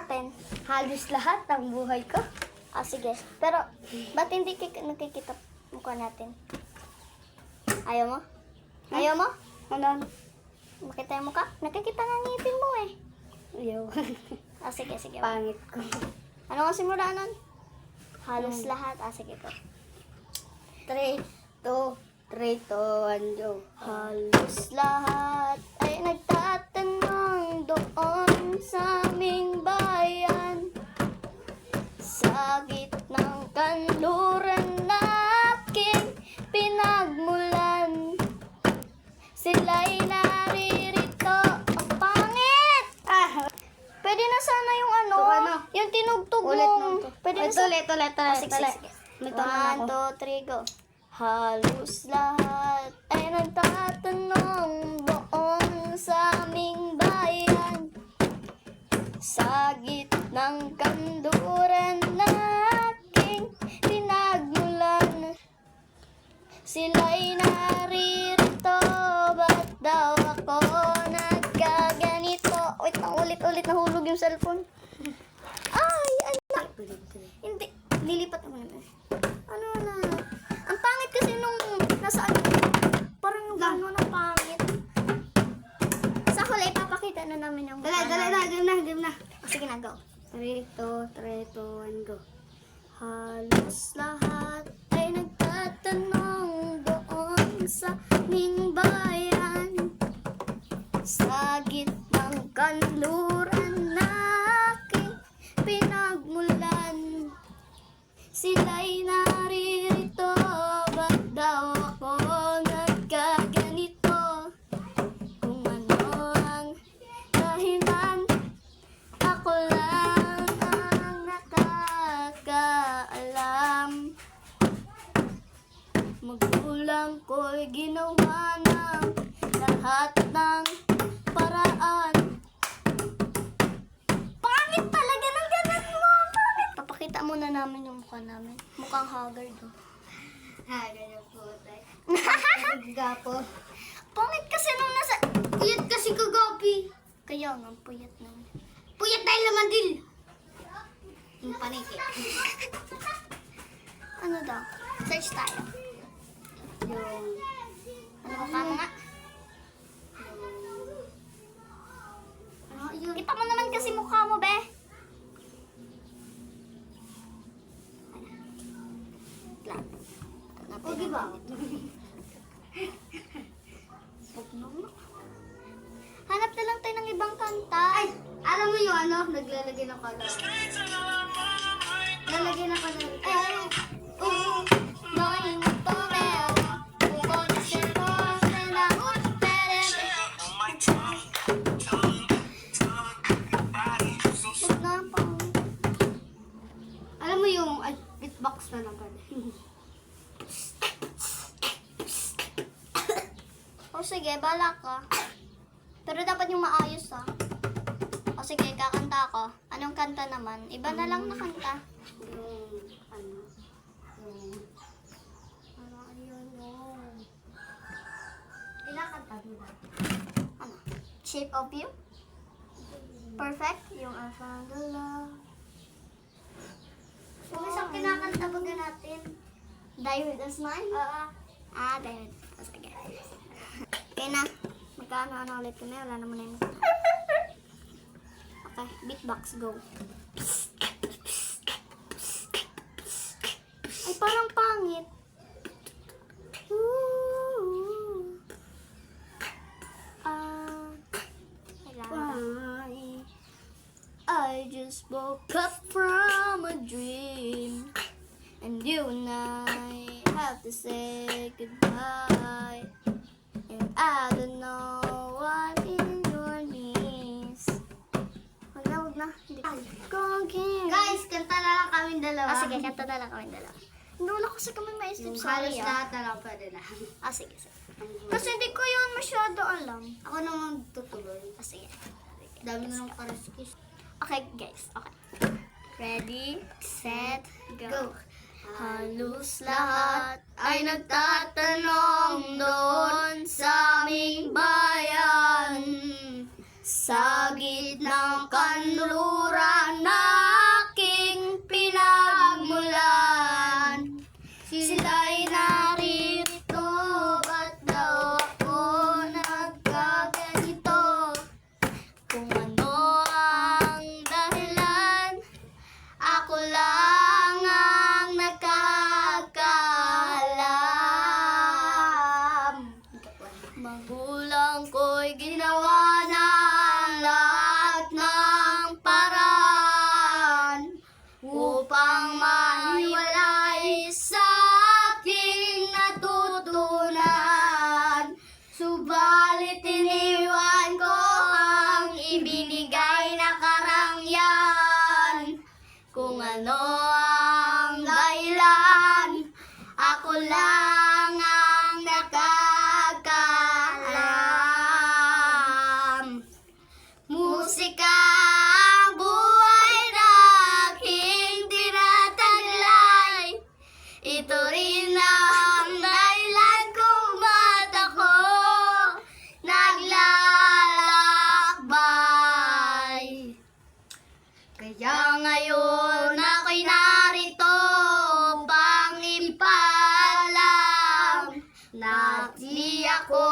natin? Halos lahat ng buhay ko. Ah, sige. Pero, ba't hindi nakikita mukha natin? Ayaw mo? Ayaw mo? Ano? Makita yung mukha? Nakikita nga ngipin mo eh. Ayaw. Ah, sige, sige. Pangit ko. Ano ang simula nun? Halos lahat. Ah, sige po. 3, 2, 1, go. Halos lahat ay nagtatanong doon sa aming bayan. Sa gitnang kanluran na aking pinagmulan, sila'y naririto. Ang pangit! Pwede na sana yung ano, So, ano? yung tinugtog Ulit mong... mo to. Pwede na Ulit, sana... ulit. Sige, sige. May tanong 1, ako. 2, 3, go. Halos lahat ay nagtatanong doon sa aming bayan. Sa gitnang kanluran na aking pinagmulan, sila'y naririto. Ba't daw ako nagkaganito? Wait lang, ulit nahulog yung cellphone. Ay, anak. Hindi, lilipat mo naman. Ano na? Ang pangit kasi nung nasaan. Parang yung gano'n ang pangit. Sa huli, ipapakita na namin yung mukha namin. Game na. Oh, sige na, go. 3, 2, 1, go. Halos lahat ay nagtatanong doon sa aming bayan. Sa gitnang kanluran na aking pinagmulan, sila'y naririto. Ba't daw ako nagkaganito? Kung ano ang dahilan, ako lang ang nakakaalam. Magulang ko'y ginawa ng lahat ng paraan. Pangit talaga ng ganun mo! Pangit! Papakita muna namin yung mukha namin. Mukhang haggard, oh. Ganyan po tayo. Gapo. Pangit kasi nung nasa... Puyat kasi kagapi. Kaya nga, puyat naman. Puyat dahil naman din. Yung paniki. Ano daw? Search tayo. Yung... Ano mukha mo nga? Ano yun? Kita mo naman kasi mukha mo, be. Lang. Okay ba? Hanap na lang tayo ng ibang kanta. Ay, alam mo yung ano? Naglalagay ng color. Lalagay ng color. Alam mo yung beatbox na lang pala. O sige, bala ka. Pero dapat yung maayos, ah. O sige, kakanta ako. Anong kanta naman? Iba na lang na kanta. Yung ano? Yung... Ano, ayun, yun. Ilang kanta diba? Ano? Shape of You? Perfect? Yung I found the love. Yung isang kinakanta baga natin. Die with a smile? Die with a smile. Sige. Okay na. Magkano ulit kami. Wala naman na yung... Okay. Beatbox, go. Ay, parang pangit. I just woke up from a dream, and you and I have to say goodbye. And I don't know what in your knees. Huwag na. Hindi ko. Guys, kanta na lang kami dalawa. Ah, sige, kanta na lang kami dalawa. Hindi wala kasi kami maisip. Yung Sorry, halos ah. lahat na lang pwede na. Ah, sige, sige. Kasi hindi ko yun masyado alam. Ako naman tutuloy. Ah, sige. Dami na lang karaskis. Okay, guys. Okay. Ready, set, go. Go. Halos lahat ay nagtatanong doon sa aming bayan. Sa gitnang kanluran ano ang dahilan, ako lang ang nakakaalam. Musika ang buhay na aking tinataglay. Ito rin ang dahilan kung ba't ako naglalakbay. Kaya ngayon ako'y narito pang ipaalam na di ako